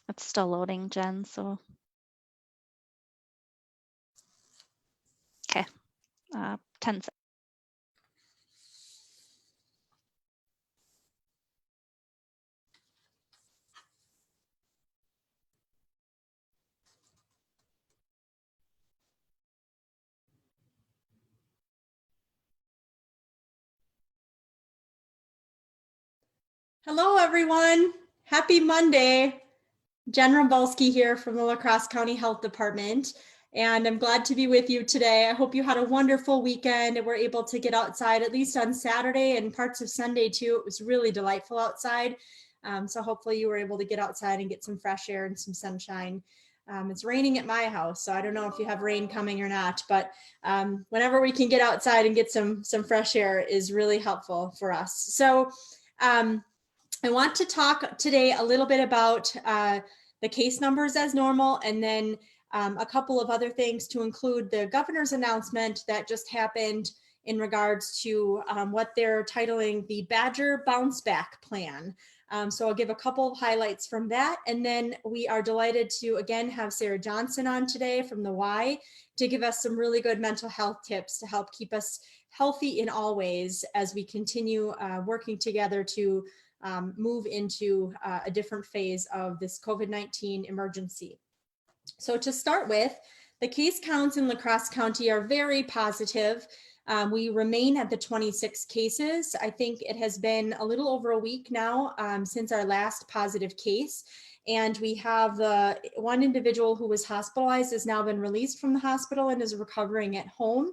It's still loading, Jen, so. Okay, 10 seconds. Hello, everyone. Happy Monday. Jen Rombolski here from the La Crosse County Health Department, and I'm glad to be with you today. I hope you had a wonderful weekend and were able to get outside at least on Saturday and parts of Sunday too. It was really delightful outside. So hopefully you were able to get outside and get some fresh air and some sunshine. It's raining at my house, so I don't know if you have rain coming or not, but whenever we can get outside and get some fresh air is really helpful for us. So I want to talk today a little bit about the case numbers as normal, and then a couple of other things to include the governor's announcement that just happened in regards to what they're titling the Badger Bounce Back Plan. So I'll give a couple of highlights from that. And then we are delighted to again have Sarah Johnson on today from the Y to give us some really good mental health tips to help keep us healthy in all ways as we continue working together to move into a different phase of this COVID-19 emergency. So to start with, the case counts in La Crosse County are very positive. We remain at the 26 cases. I think it has been a little over a week now since our last positive case. And we have the one individual who was hospitalized has now been released from the hospital and is recovering at home.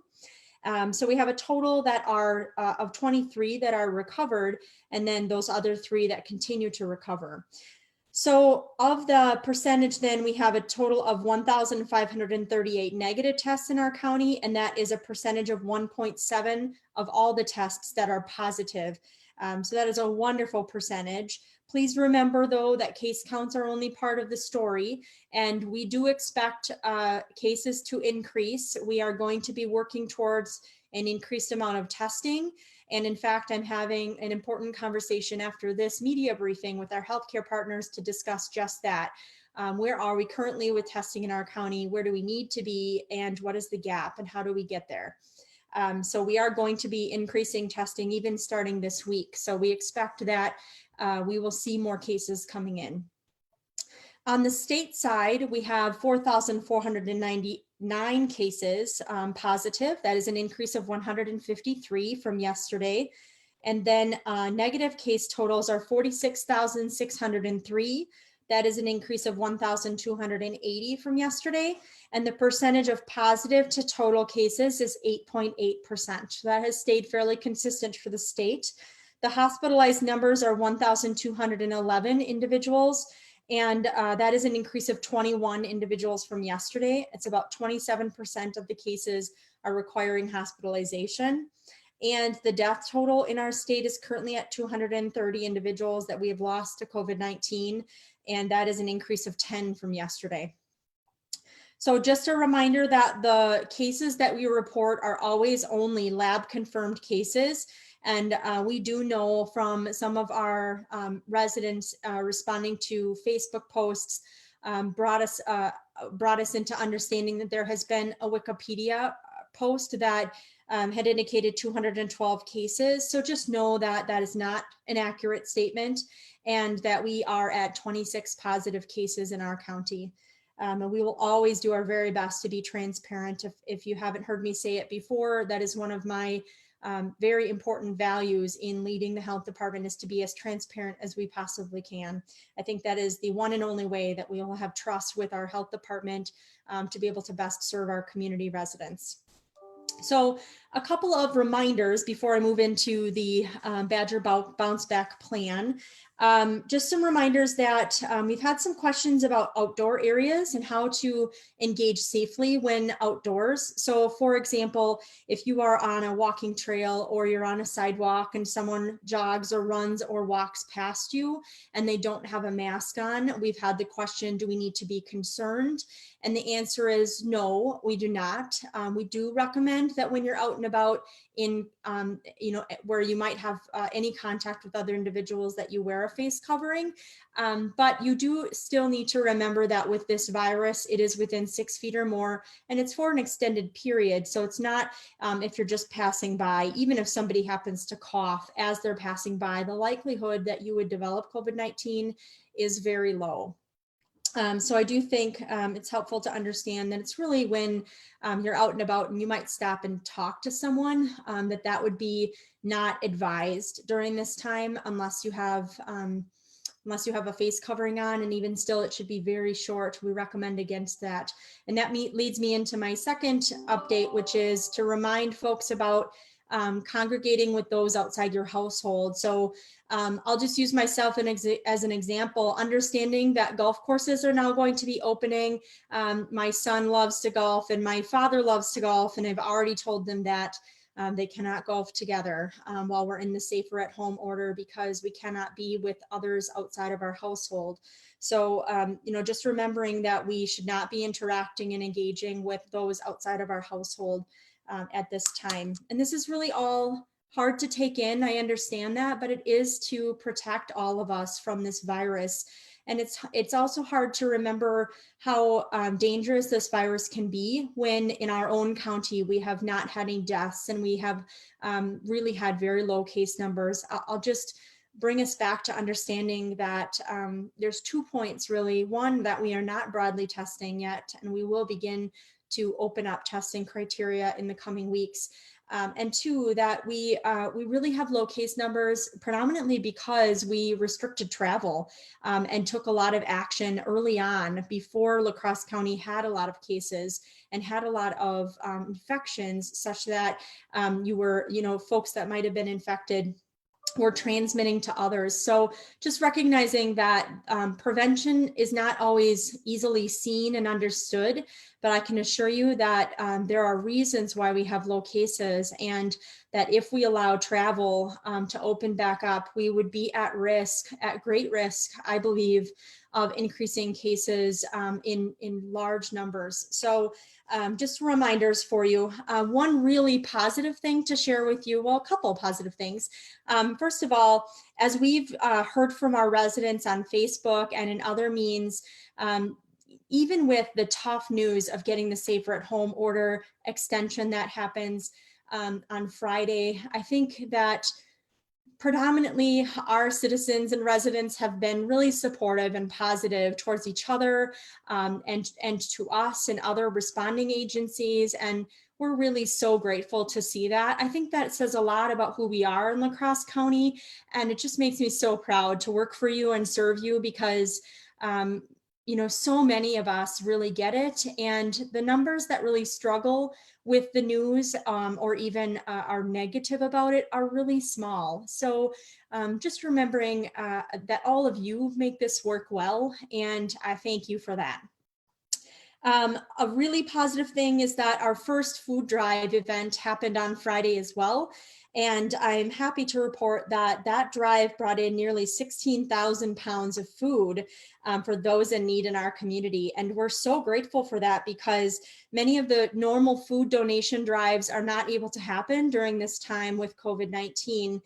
So we have a total that are of 23 that are recovered, and then those other 3 that continue to recover. So of the percentage, then we have a total of 1,538 negative tests in our county, and that is a percentage of 1.7 of all the tests that are positive. So that is a wonderful percentage. Please remember, though, that case counts are only part of the story, and we do expect cases to increase. We are going to be working towards an increased amount of testing. And in fact, I'm having an important conversation after this media briefing with our healthcare partners to discuss just that. Where are we currently with testing in our county? Where do we need to be? And what is the gap? And how do we get there? So we are going to be increasing testing even starting this week. So we expect that we will see more cases coming in. On the state side, we have 4,499 cases positive. That is an increase of 153 from yesterday. And then negative case totals are 46,603. That is an increase of 1,280 from yesterday. And the percentage of positive to total cases is 8.8%. So that has stayed fairly consistent for the state. The hospitalized numbers are 1,211 individuals. And that is an increase of 21 individuals from yesterday. It's about 27% of the cases are requiring hospitalization. And the death total in our state is currently at 230 individuals that we have lost to COVID-19. And that is an increase of 10 from yesterday. So just a reminder that the cases that we report are always only lab confirmed cases. And we do know from some of our residents responding to Facebook posts brought us into understanding that there has been a Wikipedia post that had indicated 212 cases. So just know that that is not an accurate statement and that we are at 26 positive cases in our county. And we will always do our very best to be transparent. If you haven't heard me say it before, that is one of my very important values in leading the health department, is to be as transparent as we possibly can. I think that is the one and only way that we will have trust with our health department to be able to best serve our community residents. So a couple of reminders before I move into the Badger Bounce Back Plan. Just some reminders that we've had some questions about outdoor areas and how to engage safely when outdoors. So for example, if you are on a walking trail or you're on a sidewalk and someone jogs or runs or walks past you and they don't have a mask on, we've had the question, do we need to be concerned? And the answer is no, we do not. We do recommend that when you're out and and about in, where you might have any contact with other individuals, that you wear a face covering. But you do still need to remember that with this virus, it is within 6 feet or more, and it's for an extended period. So it's not if you're just passing by. Even if somebody happens to cough as they're passing by, the likelihood that you would develop COVID-19 is very low. So I do think it's helpful to understand that it's really when you're out and about and you might stop and talk to someone, that would be not advised during this time unless you have a face covering on, and even still, it should be very short. We recommend against that. And that leads me into my second update, which is to remind folks about congregating with those outside your household. So I'll just use myself as an example, understanding that golf courses are now going to be opening. My son loves to golf and my father loves to golf, and I've already told them that they cannot golf together while we're in the safer at home order, because we cannot be with others outside of our household. So, just remembering that we should not be interacting and engaging with those outside of our household at this time. And this is really all hard to take in. I understand that, but it is to protect all of us from this virus. And it's also hard to remember how dangerous this virus can be when in our own county we have not had any deaths, and we have really had very low case numbers. I'll just bring us back to understanding that there's 2 points really. One, that we are not broadly testing yet, and we will begin to open up testing criteria in the coming weeks. And 2, that we really have low case numbers predominantly because we restricted travel and took a lot of action early on before La Crosse County had a lot of cases and had a lot of infections, such that folks that might have been infected were transmitting to others. So just recognizing that prevention is not always easily seen and understood, but I can assure you that there are reasons why we have low cases, and that if we allow travel to open back up, we would be at great risk, I believe, of increasing cases in large numbers. So just reminders for you. One really positive thing to share with you, well, a couple of positive things. First of all, as we've heard from our residents on Facebook and in other means, even with the tough news of getting the safer at home order extension that happens on Friday, I think that predominantly our citizens and residents have been really supportive and positive towards each other and to us and other responding agencies. And we're really so grateful to see that. I think that says a lot about who we are in La Crosse County. And it just makes me so proud to work for you and serve you, because so many of us really get it. And the numbers that really struggle with the news or even are negative about it are really small. So just remembering that all of you make this work well, and I thank you for that. A really positive thing is that our first food drive event happened on Friday as well. And I'm happy to report that that drive brought in nearly 16,000 pounds of food for those in need in our community. And we're so grateful for that, because many of the normal food donation drives are not able to happen during this time with COVID-19.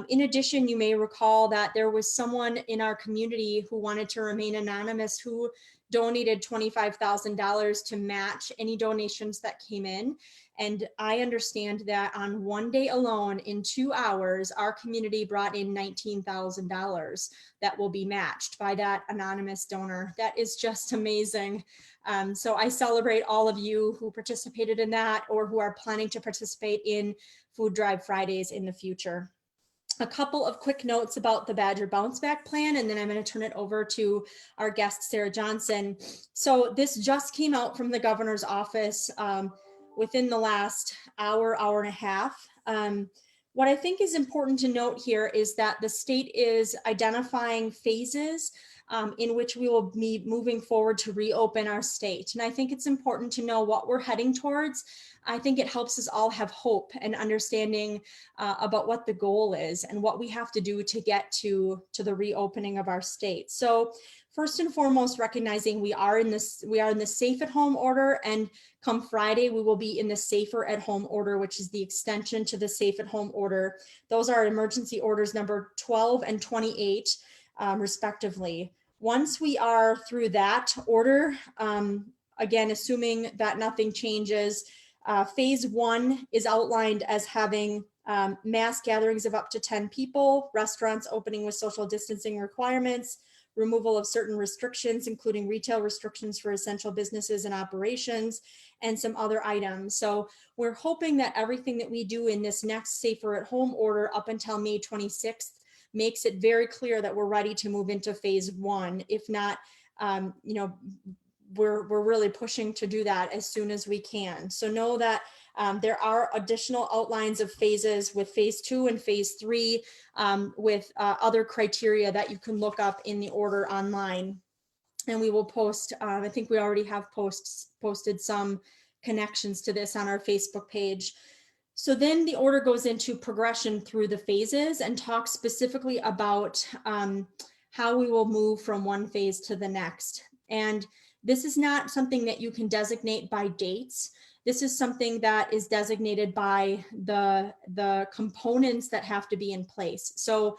In addition, you may recall that there was someone in our community who wanted to remain anonymous, who donated $25,000 to match any donations that came in. And I understand that on one day alone, in 2 hours, our community brought in $19,000 that will be matched by that anonymous donor. That is just amazing. So I celebrate all of you who participated in that, or who are planning to participate in Food Drive Fridays in the future. A couple of quick notes about the Badger Bounce Back Plan, and then I'm going to turn it over to our guest, Sarah Johnson. So this just came out from the governor's office within the last hour and a half. What I think is important to note here is that the state is identifying phases in which we will be moving forward to reopen our state. And I think it's important to know what we're heading towards. I think it helps us all have hope and understanding about what the goal is and what we have to do to get to the reopening of our state. So First and foremost, recognizing we are in the safe at home order, and come Friday, we will be in the safer at home order, which is the extension to the safe at home order. Those are emergency orders number 12 and 28, respectively. Once we are through that order, again, assuming that nothing changes, phase 1 is outlined as having mass gatherings of up to 10 people, restaurants opening with social distancing requirements, removal of certain restrictions, including retail restrictions for essential businesses and operations, and some other items. So we're hoping that everything that we do in this next safer at home order up until May 26th makes it very clear that we're ready to move into phase 1. If not, we're really pushing to do that as soon as we can. So know that there are additional outlines of phases with phase 2 and phase 3 with other criteria that you can look up in the order online. And we will post, I think we already have posted some connections to this on our Facebook page. So then the order goes into progression through the phases and talks specifically about how we will move from one phase to the next. And this is not something that you can designate by dates. This is something that is designated by the components that have to be in place. So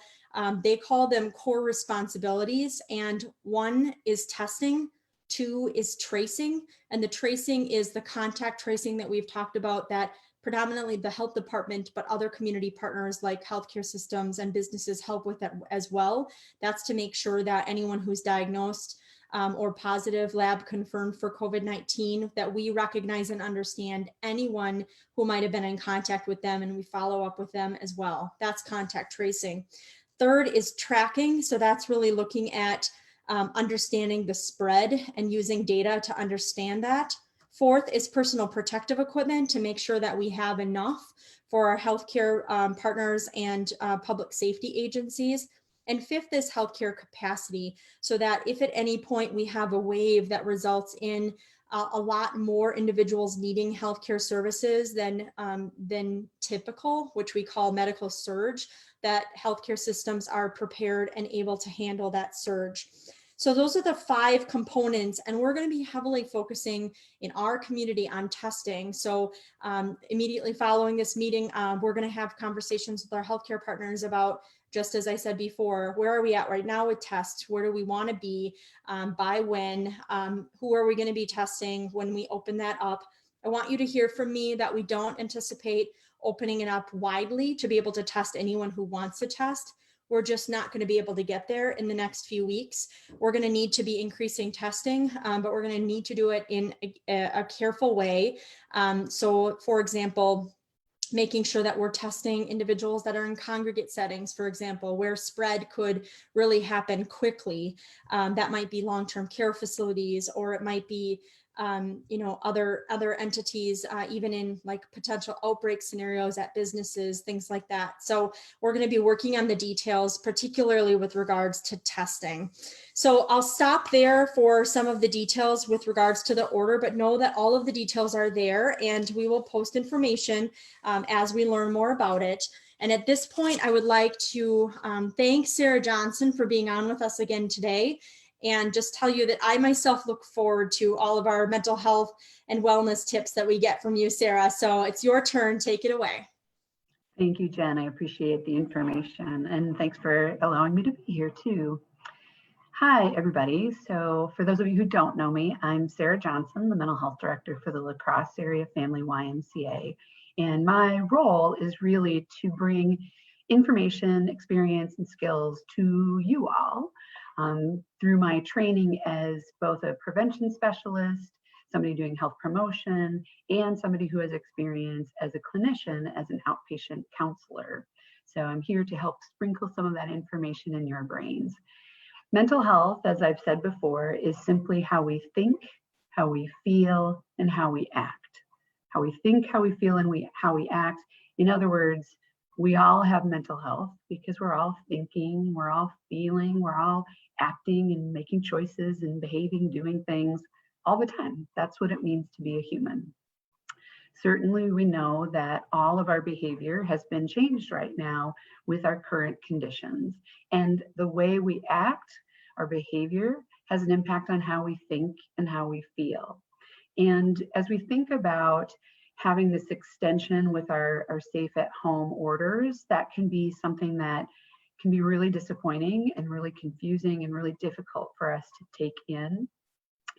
they call them core responsibilities, and 1 is testing, 2 is tracing, and the tracing is the contact tracing that we've talked about, that predominantly the health department, but other community partners like healthcare systems and businesses help with that as well. That's to make sure that anyone who's diagnosed or positive lab confirmed for COVID-19, that we recognize and understand anyone who might have been in contact with them, and we follow up with them as well. That's contact tracing. 3rd is tracking. So that's really looking at understanding the spread and using data to understand that. 4th is personal protective equipment, to make sure that we have enough for our healthcare partners and public safety agencies. And 5th is healthcare capacity, so that if at any point we have a wave that results in a lot more individuals needing healthcare services than typical, which we call medical surge, that healthcare systems are prepared and able to handle that surge. So those are the 5 components, and we're going to be heavily focusing in our community on testing. So immediately following this meeting, we're going to have conversations with our healthcare partners about, just as I said before, where are we at right now with tests? Where do we want to be? By when? Who are we going to be testing when we open that up? I want you to hear from me that we don't anticipate opening it up widely to be able to test anyone who wants to test. We're just not going to be able to get there in the next few weeks. We're going to need to be increasing testing, but we're going to need to do it in a careful way. So for example, making sure that we're testing individuals that are in congregate settings, for example, where spread could really happen quickly. That might be long-term care facilities, or it might be other entities, even in like potential outbreak scenarios at businesses, things like that. So we're going to be working on the details, particularly with regards to testing. So I'll stop there for some of the details with regards to the order, but know that all of the details are there, and we will post information as we learn more about it. And at this point, I would like to thank Sarah Johnson for being on with us again today, and just tell you that I myself look forward to all of our mental health and wellness tips that we get from you, Sarah. So it's your turn. Take it away. Thank you, Jen. I appreciate the information, and thanks for allowing me to be here too. Hi, everybody. So for those of you who don't know me, I'm Sarah Johnson, the mental health director for the La Crosse Area Family YMCA. And my role is really to bring information, experience, and skills to you all through my training as both a prevention specialist, somebody doing health promotion, and somebody who has experience as a clinician as an outpatient counselor. So I'm here to help sprinkle some of that information in your brains. Mental health, as I've said before, is simply how we think, how we feel, and how we act. How we think, how we feel, and how we act. In other words, we all have mental health because we're all thinking, we're all feeling, we're all acting and making choices and behaving, doing things all the time. That's what it means to be a human. Certainly, we know that all of our behavior has been changed right now with our current conditions. And the way we act, our behavior, has an impact on how we think and how we feel. And as we think about having this extension with our safe at home orders, that can be something that can be really disappointing and really confusing and really difficult for us to take in.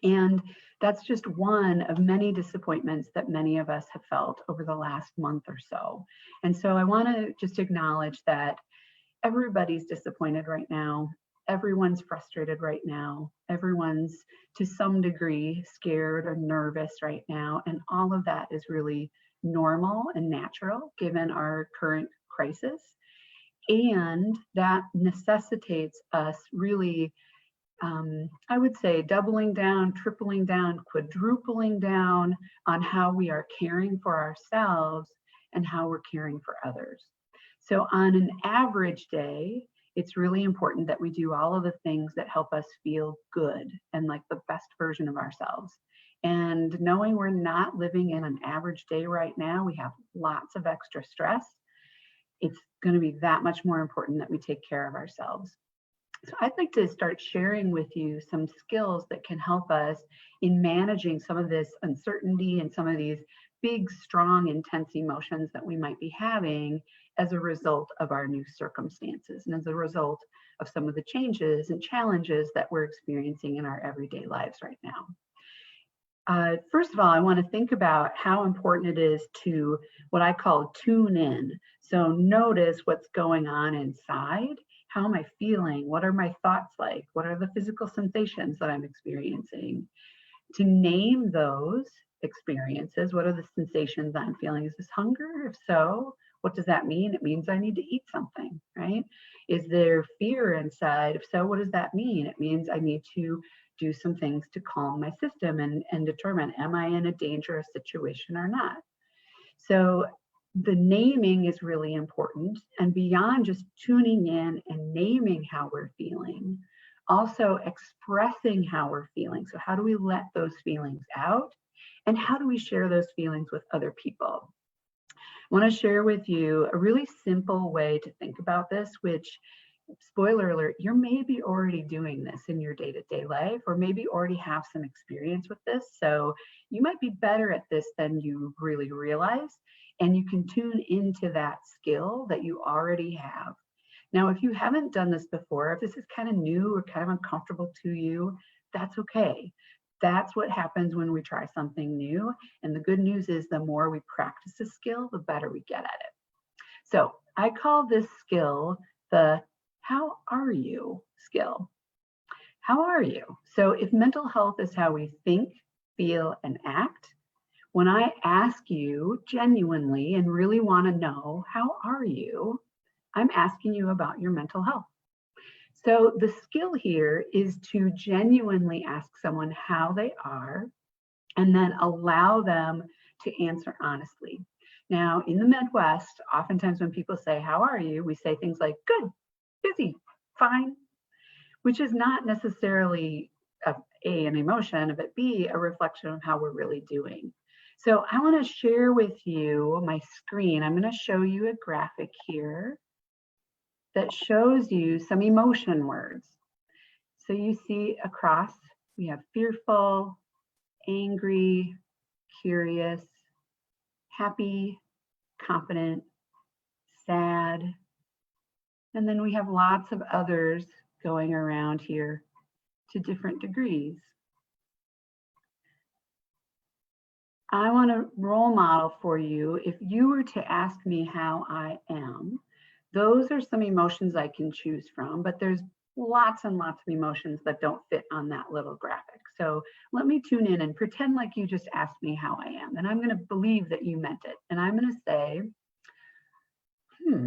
And that's just one of many disappointments that many of us have felt over the last month or so. And so I want to just acknowledge that everybody's disappointed right now. Everyone's frustrated right now. Everyone's to some degree scared or nervous right now. And all of that is really normal and natural given our current crisis. And that necessitates us really, I would say, doubling down, tripling down, quadrupling down on how we are caring for ourselves and how we're caring for others. So on an average day, it's really important that we do all of the things that help us feel good and like the best version of ourselves. And knowing we're not living in an average day right now, we have lots of extra stress. It's going to be that much more important that we take care of ourselves. So I'd like to start sharing with you some skills that can help us in managing some of this uncertainty and some of these big, strong, intense emotions that we might be having as a result of our new circumstances and as a result of some of the changes and challenges that we're experiencing in our everyday lives right now. First of all, I want to think about how important it is to what I call tune in. So notice what's going on inside. How am I feeling? What are my thoughts like? What are the physical sensations that I'm experiencing? To name those experiences, what are the sensations I'm feeling? Is this hunger? If so, what does that mean? It means I need to eat something, right? Is there fear inside? If so, what does that mean? It means I need to do some things to calm my system and determine, am I in a dangerous situation or not? So the naming is really important. And beyond just tuning in and naming how we're feeling, also expressing how we're feeling. So how do we let those feelings out? And how do we share those feelings with other people? I want to share with you a really simple way to think about this, which, spoiler alert, you're maybe already doing this in your day-to-day life, or maybe already have some experience with this. So you might be better at this than you really realize, and you can tune into that skill that you already have. Now, if you haven't done this before, if this is kind of new or kind of uncomfortable to you, that's okay. That's what happens when we try something new. And the good news is the more we practice a skill, the better we get at it. So I call this skill the how are you skill. How are you? So if mental health is how we think, feel, and act, when I ask you genuinely and really want to know, how are you? I'm asking you about your mental health. So the skill here is to genuinely ask someone how they are and then allow them to answer honestly. Now, in the Midwest, oftentimes when people say, how are you? We say things like, good, busy, fine, which is not necessarily an emotion, but B, a reflection of how we're really doing. So I want to share with you my screen. I'm going to show you a graphic here that shows you some emotion words. So you see across, we have fearful, angry, curious, happy, confident, sad, and then we have lots of others going around here to different degrees. I want to role model for you. If you were to ask me how I am, those are some emotions I can choose from, but there's lots and lots of emotions that don't fit on that little graphic. So let me tune in and pretend like you just asked me how I am, and I'm going to believe that you meant it. And I'm going to say,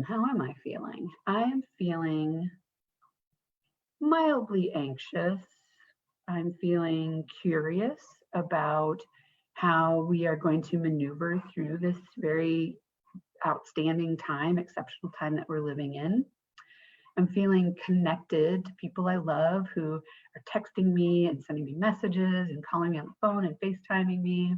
how am I feeling? I am feeling mildly anxious. I'm feeling curious about how we are going to maneuver through this very outstanding time, exceptional time that we're living in. I'm feeling connected to people I love who are texting me and sending me messages and calling me on the phone and FaceTiming me.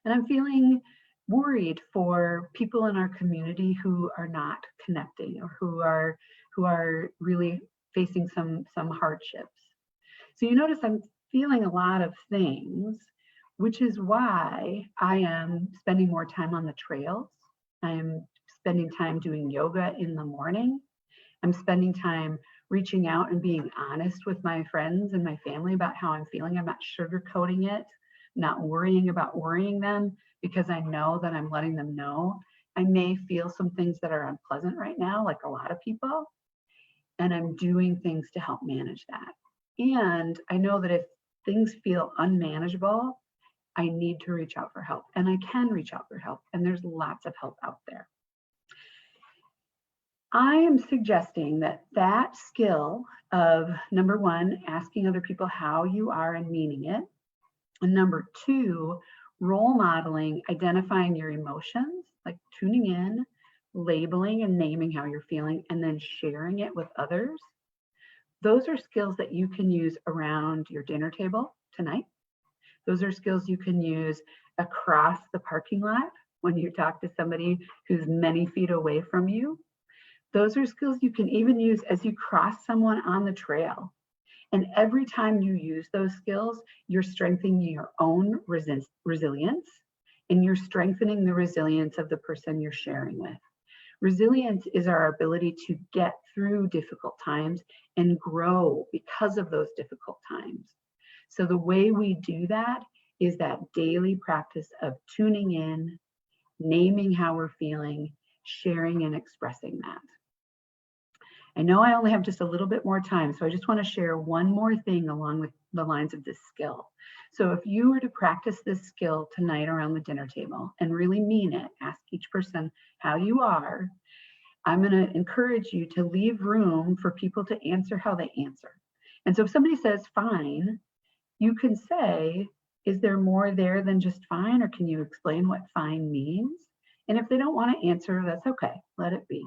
And I'm feeling worried for people in our community who are not connecting or who are really facing some hardships. So you notice I'm feeling a lot of things, which is why I am spending more time on the trails. I'm spending time doing yoga in the morning. I'm spending time reaching out and being honest with my friends and my family about how I'm feeling. I'm not sugarcoating it, not worrying about worrying them, because I know that I'm letting them know I may feel some things that are unpleasant right now, like a lot of people, and I'm doing things to help manage that. And I know that if things feel unmanageable, I need to reach out for help, and I can reach out for help, and there's lots of help out there. I am suggesting that that skill of, number one, asking other people how you are and meaning it, and number two, role modeling, identifying your emotions, like tuning in, labeling and naming how you're feeling, and then sharing it with others. Those are skills that you can use around your dinner table tonight. Those are skills you can use across the parking lot when you talk to somebody who's many feet away from you. Those are skills you can even use as you cross someone on the trail. And every time you use those skills, you're strengthening your own resilience, and you're strengthening the resilience of the person you're sharing with. Resilience is our ability to get through difficult times and grow because of those difficult times. So the way we do that is that daily practice of tuning in, naming how we're feeling, sharing and expressing that. I know I only have just a little bit more time, so I just want to share one more thing along with the lines of this skill. So if you were to practice this skill tonight around the dinner table and really mean it, ask each person how you are, I'm going to encourage you to leave room for people to answer how they answer. And so if somebody says fine, you can say, is there more there than just fine, or can you explain what fine means? And if they don't want to answer, that's okay, let it be.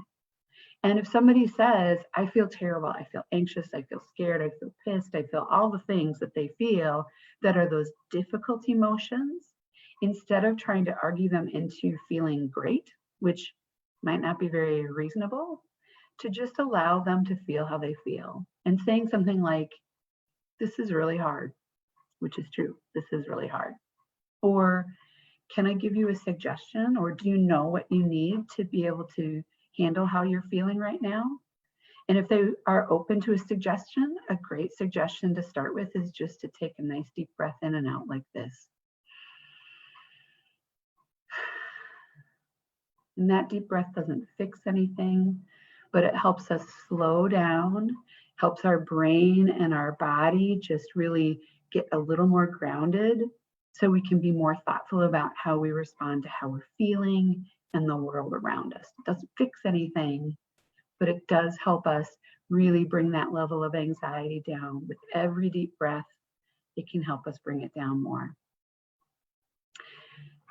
And if somebody says, I feel terrible, I feel anxious, I feel scared, I feel pissed, I feel all the things that they feel that are those difficult emotions, instead of trying to argue them into feeling great, which might not be very reasonable, to just allow them to feel how they feel. And saying something like, this is really hard, which is true, this is really hard. Or, can I give you a suggestion? Or do you know what you need to be able to handle how you're feeling right now? And if they are open to a suggestion, a great suggestion to start with is just to take a nice deep breath in and out like this. And that deep breath doesn't fix anything, but it helps us slow down, helps our brain and our body just really get a little more grounded so we can be more thoughtful about how we respond to how we're feeling and the world around us. It doesn't fix anything, but it does help us really bring that level of anxiety down. With every deep breath, it can help us bring it down more.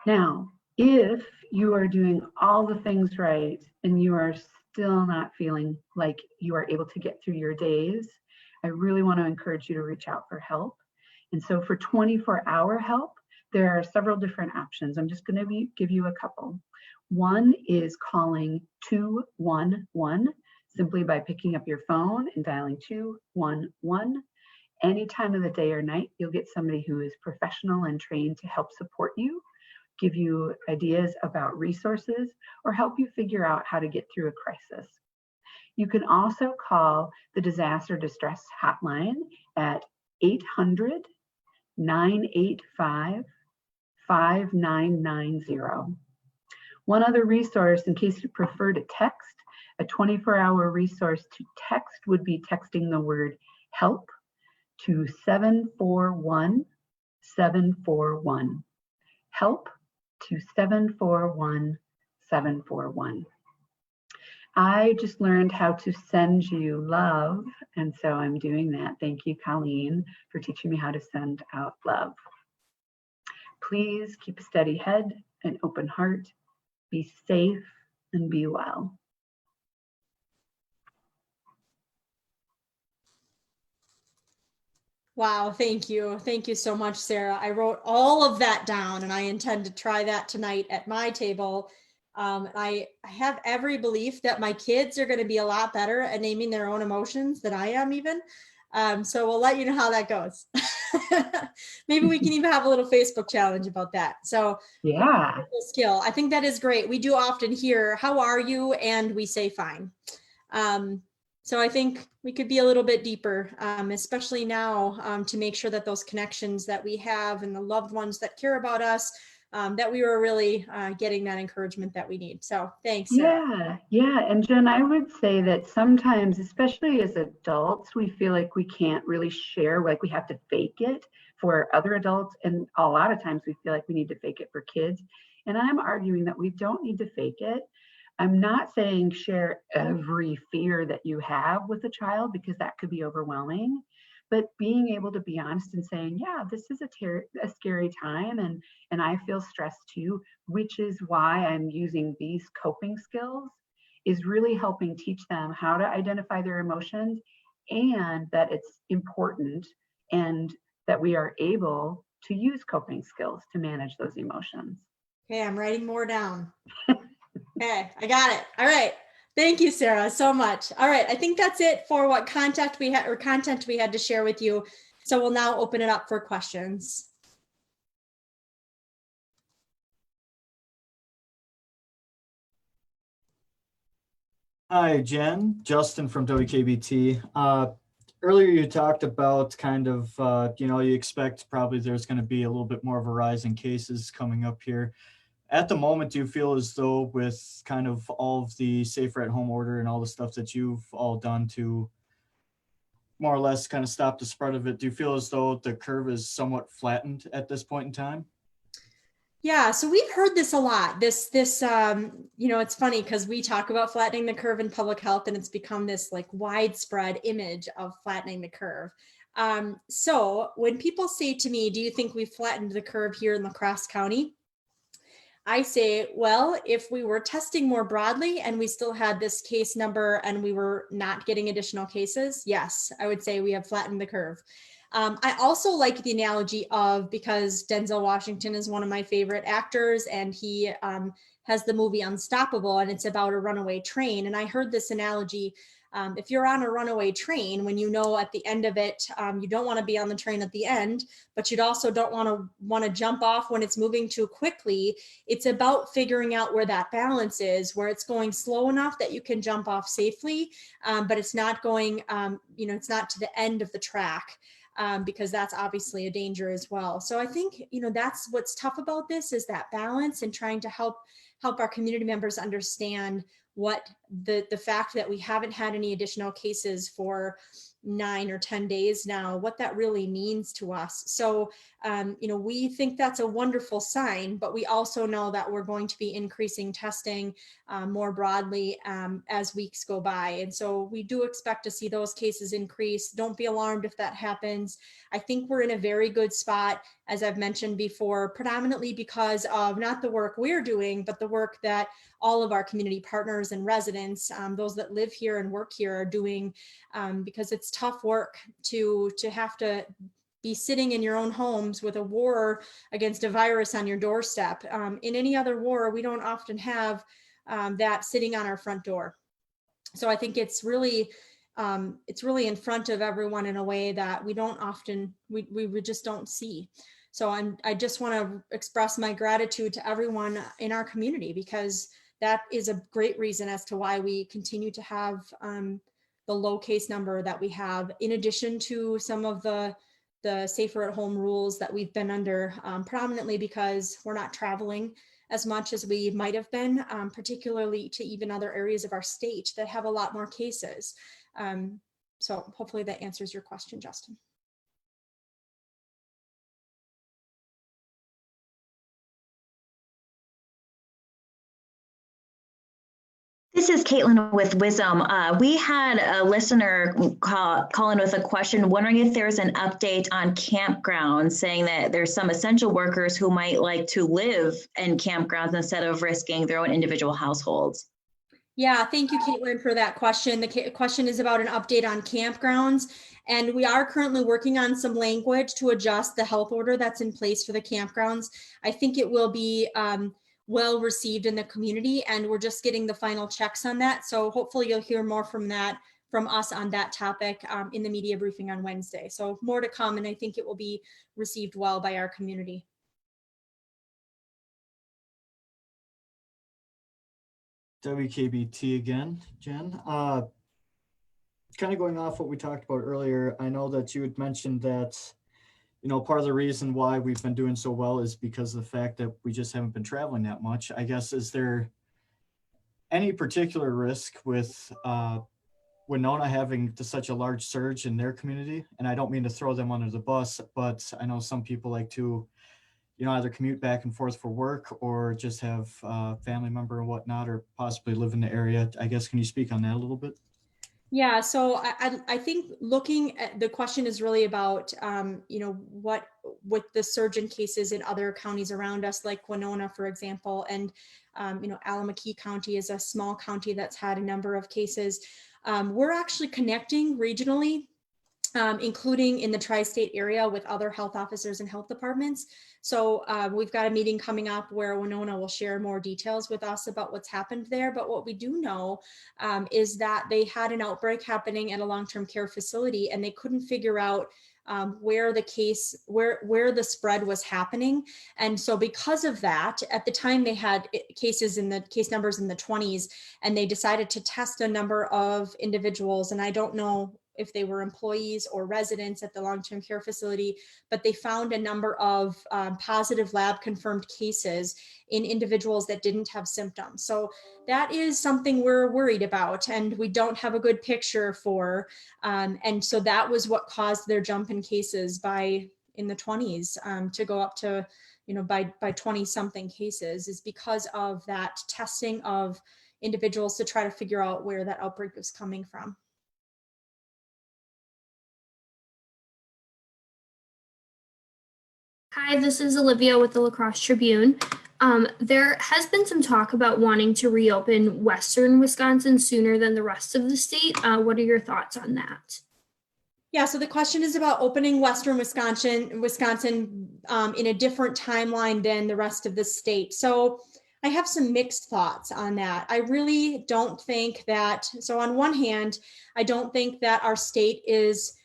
Now, if you are doing all the things right and you are still not feeling like you are able to get through your days, I really want to encourage you to reach out for help. And so for 24-hour help, there are several different options. I'm just going to give you a couple. One is calling 211 simply by picking up your phone and dialing 211. Any time of the day or night, you'll get somebody who is professional and trained to help support you, give you ideas about resources, or help you figure out how to get through a crisis. You can also call the Disaster Distress Hotline at 800-985-5990. One other resource, in case you prefer to text, a 24-hour resource to text would be texting the word help to 741-741. Help to 741-741. I just learned how to send you love, and so I'm doing that. Thank you, Colleen, for teaching me how to send out love. Please keep a steady head, an open heart, be safe, and be well. Wow, thank you. Thank you so much, Sarah. I wrote all of that down and I intend to try that tonight at my table. I have every belief that my kids are going to be a lot better at naming their own emotions than I am even. So we'll let you know how that goes. Maybe we can even have a little Facebook challenge about that. So Yeah. skill. I think that is great. We do often hear, how are you? And we say fine. So I think we could be a little bit deeper, especially now, to make sure that those connections that we have and the loved ones that care about us, that we were really getting that encouragement that we need. So thanks, Sarah. Yeah. And Jen, I would say that sometimes, especially as adults, we feel like we can't really share, like we have to fake it for other adults. And a lot of times we feel like we need to fake it for kids. And I'm arguing that we don't need to fake it. I'm not saying share every fear that you have with a child, because that could be overwhelming. But being able to be honest and saying, yeah, this is a scary time, and I feel stressed too, which is why I'm using these coping skills, is really helping teach them how to identify their emotions, and that it's important, and that we are able to use coping skills to manage those emotions. Okay, I'm writing more down. Okay, I got it. All right. Thank you, Sarah, so much. All right, I think that's it for what content we had to share with you. So we'll now open it up for questions. Hi, Jen. Justin from WKBT. Earlier you talked about kind of, you expect probably there's going to be a little bit more of a rise in cases coming up here. At the moment, do you feel as though with kind of all of the safer at home order and all the stuff that you've all done to more or less kind of stop the spread of it, do you feel as though the curve is somewhat flattened at this point in time? Yeah, so we've heard this a lot. This, it's funny because we talk about flattening the curve in public health, and it's become this like widespread image of flattening the curve. So when people say to me, do you think we've flattened the curve here in La Crosse County? I say, well, if we were testing more broadly and we still had this case number and we were not getting additional cases, yes, I would say we have flattened the curve. I also like the analogy of, because Denzel Washington is one of my favorite actors, and he has the movie Unstoppable, and it's about a runaway train. And I heard this analogy. If you're on a runaway train, when you know at the end of it, you don't want to be on the train at the end, but you'd also don't want to jump off when it's moving too quickly. It's about figuring out where that balance is, where it's going slow enough that you can jump off safely, but it's not going, it's not to the end of the track. Because that's obviously a danger as well. So I think, that's what's tough about this, is that balance, and trying to help our community members understand what the fact that we haven't had any additional cases for 9 or 10 days now, what that really means to us. So, we think that's a wonderful sign, but we also know that we're going to be increasing testing more broadly as weeks go by. And so we do expect to see those cases increase. Don't be alarmed if that happens. I think we're in a very good spot, as I've mentioned before, predominantly because of not the work we're doing, but the work that all of our community partners and residents, those that live here and work here, are doing, because it's tough work to have to be sitting in your own homes with a war against a virus on your doorstep. In any other war, we don't often have that sitting on our front door. So I think it's really in front of everyone in a way that we don't often, we just don't see. So I just want to express my gratitude to everyone in our community, because that is a great reason as to why we continue to have the low case number that we have, in addition to some of the safer at home rules that we've been under, predominantly because we're not traveling as much as we might have been, particularly to even other areas of our state that have a lot more cases. So hopefully that answers your question, Justin. This is Caitlin with Wisdom. We had a listener call in with a question, wondering if there's an update on campgrounds, saying that there's some essential workers who might like to live in campgrounds instead of risking their own individual households. Yeah, thank you, Caitlin, for that question. The question is about an update on campgrounds, and we are currently working on some language to adjust the health order that's in place for the campgrounds. I think it will be well received in the community, and we're just getting the final checks on that. So hopefully you'll hear more from that from us on that topic in the media briefing on Wednesday. So more to come, and I think it will be received well by our community. WKBT again, Jen. Kind of going off what we talked about earlier, I know that you had mentioned that, you know, part of the reason why we've been doing so well is because of the fact that we just haven't been traveling that much. I guess, is there any particular risk with Winona having such a large surge in their community? And I don't mean to throw them under the bus, but I know some people like to, you know, either commute back and forth for work or just have a family member and whatnot, or possibly live in the area. I guess, can you speak on that a little bit? Yeah, so I think looking at the question is really about, you know, what with the surge in cases in other counties around us, like Winona, for example, and, you know, Alameda County is a small county that's had a number of cases. We're actually connecting regionally, including in the tri-state area with other health officers and health departments. So we've got a meeting coming up where Winona will share more details with us about what's happened there. But what we do know is that they had an outbreak happening at a long-term care facility, and they couldn't figure out where the spread was happening. And so because of that, at the time they had case numbers in the 20s, and they decided to test a number of individuals. And I don't know if they were employees or residents at the long-term care facility, but they found a number of positive lab confirmed cases in individuals that didn't have symptoms. So that is something we're worried about, and we don't have a good picture for. And so that was what caused their jump in cases in the 20s to go up to, you know, by 20 something cases, is because of that testing of individuals to try to figure out where that outbreak was coming from. Hi, this is Olivia with the La Crosse Tribune. There has been some talk about wanting to reopen Western Wisconsin sooner than the rest of the state. What are your thoughts on that? Yeah, so the question is about opening Western Wisconsin in a different timeline than the rest of the state. So I have some mixed thoughts on that. I really don't think that, so on one hand, I don't think that our state is,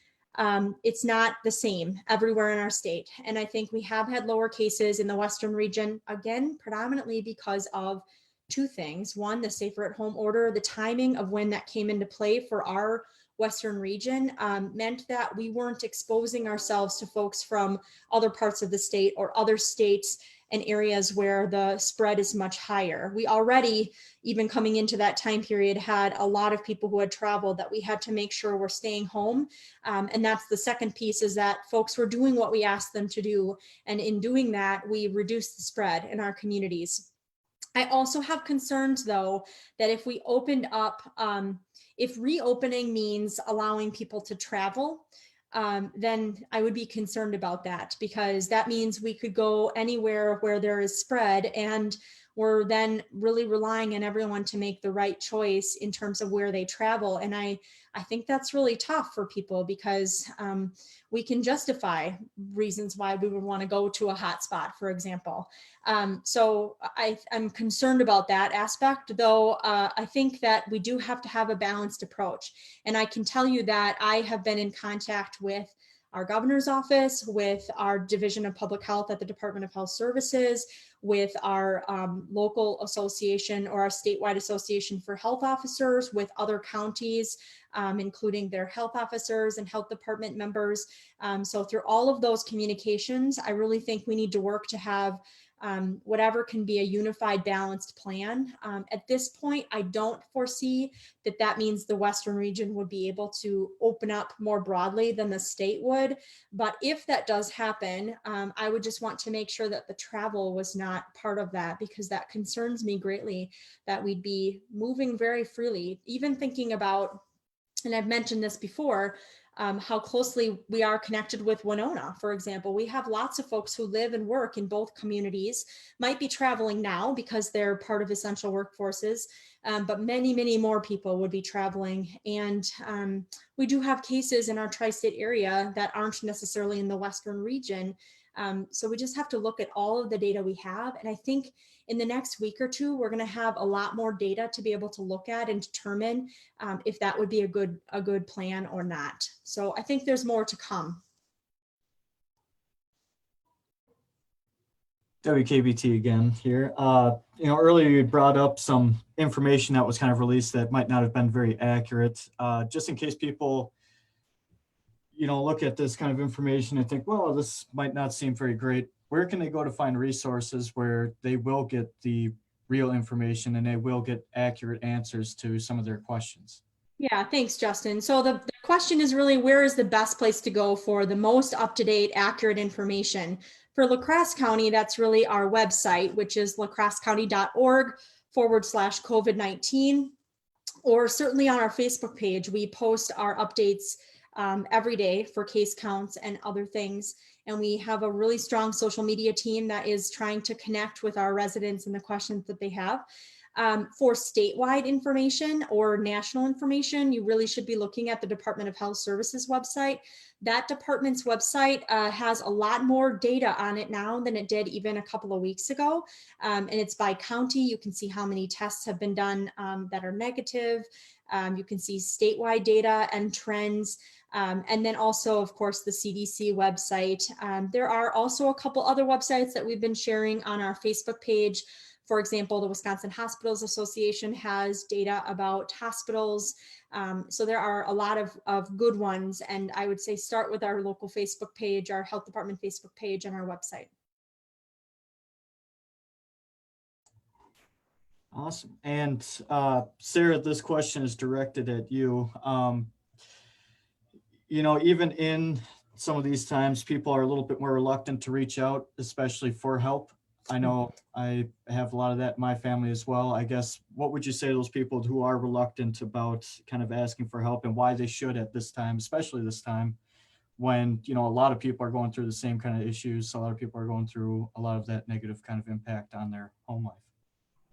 it's not the same everywhere in our state. And I think we have had lower cases in the Western region, again, predominantly because of two things. One, the safer at home order, the timing of when that came into play for our Western region meant that we weren't exposing ourselves to folks from other parts of the state or other states and areas where the spread is much higher. We already, even coming into that time period, had a lot of people who had traveled that we had to make sure were staying home. And that's the second piece, is that folks were doing what we asked them to do. And in doing that, we reduced the spread in our communities. I also have concerns, though, that if we opened up, if reopening means allowing people to travel, then I would be concerned about that, because that means we could go anywhere where there is spread, and we're then really relying on everyone to make the right choice in terms of where they travel. And I think that's really tough for people, because we can justify reasons why we would want to go to a hotspot, for example. So I'm concerned about that aspect, though. I think that we do have to have a balanced approach. And I can tell you that I have been in contact with our governor's office, with our Division of Public Health at the Department of Health Services, with our local association or our statewide association for health officers, with other counties, including their health officers and health department members. So through all of those communications, I really think we need to work to have whatever can be a unified, balanced plan. At this point, I don't foresee that that means the Western region would be able to open up more broadly than the state would. But if that does happen, I would just want to make sure that the travel was not part of that, because that concerns me greatly, that we'd be moving very freely, even thinking about, and I've mentioned this before, how closely we are connected with Winona, for example. We have lots of folks who live and work in both communities, might be traveling now because they're part of essential workforces, but many, many more people would be traveling. And we do have cases in our tri-state area that aren't necessarily in the Western region. So we just have to look at all of the data we have. And I think in the next week or two, we're going to have a lot more data to be able to look at and determine if that would be a good plan or not. So I think there's more to come. WKBT again here. Earlier you brought up some information that was kind of released that might not have been very accurate. Just in case people, look at this kind of information and think, well, this might not seem very great. Where can they go to find resources where they will get the real information and they will get accurate answers to some of their questions? Yeah, thanks, Justin. So the question is really, where is the best place to go for the most up-to-date, accurate information? For La Crosse County, that's really our website, which is lacrossecounty.org/COVID-19, or certainly on our Facebook page. We post our updates every day for case counts and other things. And we have a really strong social media team that is trying to connect with our residents and the questions that they have. For statewide information or national information, you really should be looking at the Department of Health Services website. That department's website has a lot more data on it now than it did even a couple of weeks ago. And it's by county. You can see how many tests have been done that are negative. You can see statewide data and trends. And then also, of course, the CDC website. There are also a couple other websites that we've been sharing on our Facebook page. For example, the Wisconsin Hospitals Association has data about hospitals. So there are a lot of good ones. And I would say start with our local Facebook page, our health department Facebook page, and our website. Awesome. And Sarah, this question is directed at you. Even in some of these times, people are a little bit more reluctant to reach out, especially for help. I know I have a lot of that in my family as well. I guess, what would you say to those people who are reluctant about kind of asking for help, and why they should at this time, especially this time when, a lot of people are going through the same kind of issues. A lot of people are going through a lot of that negative kind of impact on their home life.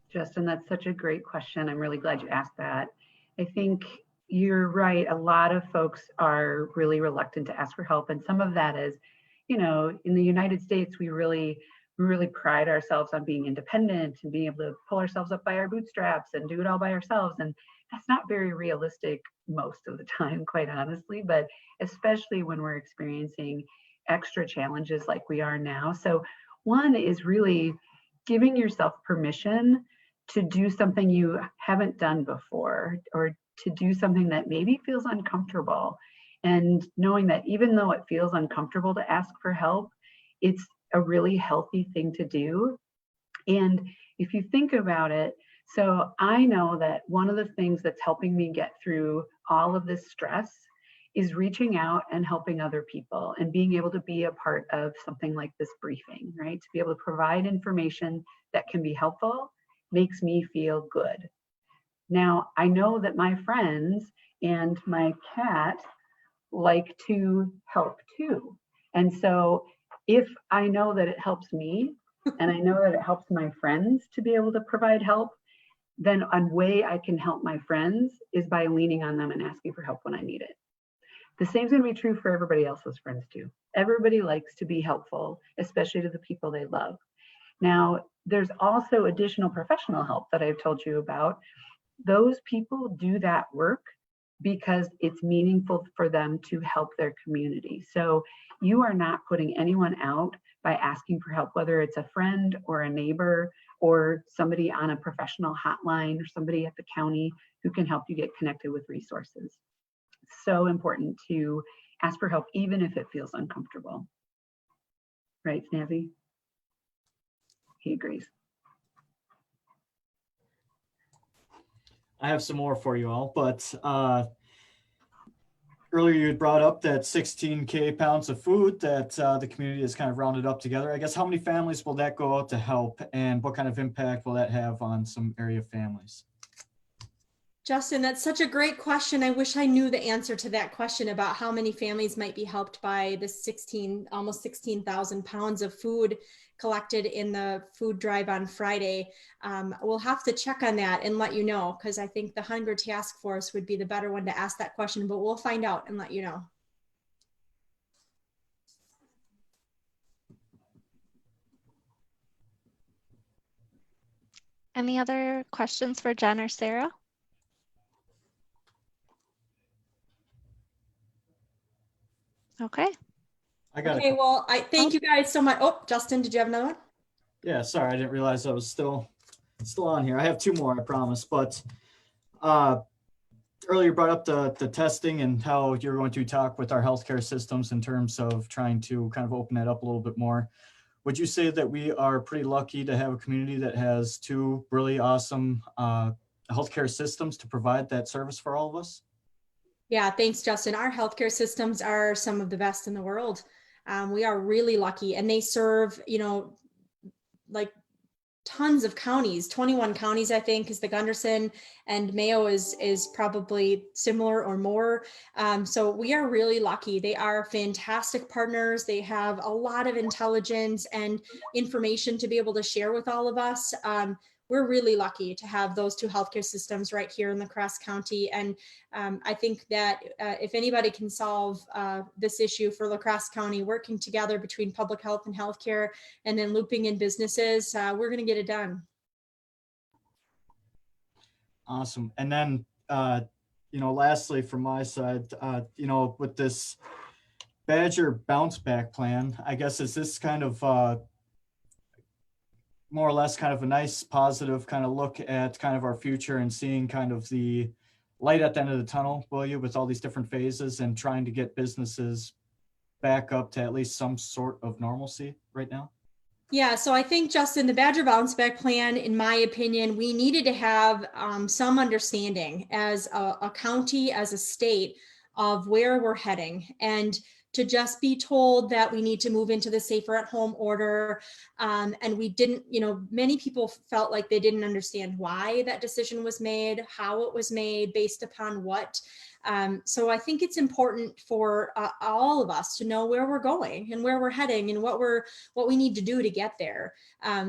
Justin, that's such a great question. I'm really glad you asked that. I think you're right. A lot of folks are really reluctant to ask for help. And some of that is, in the United States, we really pride ourselves on being independent and being able to pull ourselves up by our bootstraps and do it all by ourselves. And that's not very realistic most of the time, quite honestly, but especially when we're experiencing extra challenges like we are now. So one is really giving yourself permission to do something you haven't done before, or to do something that maybe feels uncomfortable. And knowing that even though it feels uncomfortable to ask for help, it's a really healthy thing to do. And if you think about it, so I know that one of the things that's helping me get through all of this stress is reaching out and helping other people and being able to be a part of something like this briefing, right? To be able to provide information that can be helpful makes me feel good. Now, I know that my friends and my cat like to help too. And so if I know that it helps me and I know that it helps my friends to be able to provide help, then a way I can help my friends is by leaning on them and asking for help when I need it. The same is going to be true for everybody else's friends too. Everybody likes to be helpful, especially to the people they love. Now, there's also additional professional help that I've told you about. Those people do that work because it's meaningful for them to help their community. So you are not putting anyone out by asking for help, whether it's a friend or a neighbor or somebody on a professional hotline or somebody at the county who can help you get connected with resources. It's so important to ask for help, even if it feels uncomfortable. Right, Snazzy? He agrees. I have some more for you all, but earlier you had brought up that 16K pounds of food that the community has kind of rounded up together. I guess, how many families will that go out to help, and what kind of impact will that have on some area families? Justin, that's such a great question. I wish I knew the answer to that question about how many families might be helped by the almost 16,000 pounds of food collected in the food drive on Friday. We'll have to check on that and let you know, because I think the Hunger Task Force would be the better one to ask that question, but we'll find out and let you know. Any other questions for Jen or Sarah? Okay. I got Okay, a, well, I thank you guys so much. Oh, Justin, did you have another one? yeah, sorry, I didn't realize I was still on here. I have two more, I promise. But earlier you brought up the testing and how you're going to talk with our healthcare systems in terms of trying to kind of open that up a little bit more. Would you say that we are pretty lucky to have a community that has two really awesome healthcare systems to provide that service for all of us? Yeah, thanks, Justin. Our healthcare systems are some of the best in the world. We are really lucky, and they serve, like tons of counties. 21 counties, I think, is the Gunderson, and Mayo is probably similar or more. So we are really lucky. They are fantastic partners. They have a lot of intelligence and information to be able to share with all of us. We're really lucky to have those two healthcare systems right here in La Crosse County. And I think that if anybody can solve this issue for La Crosse County, working together between public health and healthcare, and then looping in businesses, we're going to get it done. Awesome. And then, lastly, from my side, with this Badger bounce back plan, I guess, is this kind of more or less kind of a nice positive kind of look at kind of our future and seeing kind of the light at the end of the tunnel, will you, with all these different phases and trying to get businesses back up to at least some sort of normalcy right now? Yeah, so I think, Justin, the Badger Bounce Back Plan, in my opinion, we needed to have some understanding as a county, as a state, of where we're heading. And to just be told that we need to move into the safer at home order. And we didn't, many people felt like they didn't understand why that decision was made, how it was made, based upon what. So I think it's important for all of us to know where we're going and where we're heading and what we need to do to get there.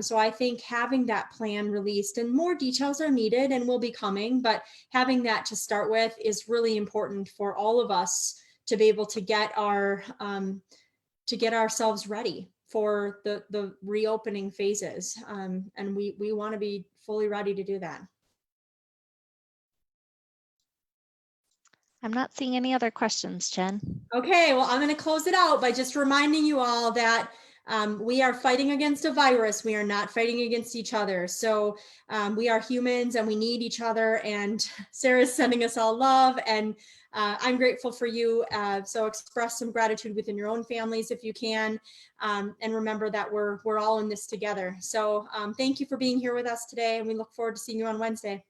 So I think having that plan released, and more details are needed and will be coming, but having that to start with is really important for all of us to be able to get ourselves ready for the reopening phases. And we want to be fully ready to do that. I'm not seeing any other questions, Jen. Okay, well, I'm going to close it out by just reminding you all that we are fighting against a virus. We are not fighting against each other. So we are humans and we need each other. And Sarah's sending us all love, and I'm grateful for you. So express some gratitude within your own families if you can, and remember that we're all in this together. So thank you for being here with us today, and we look forward to seeing you on Wednesday.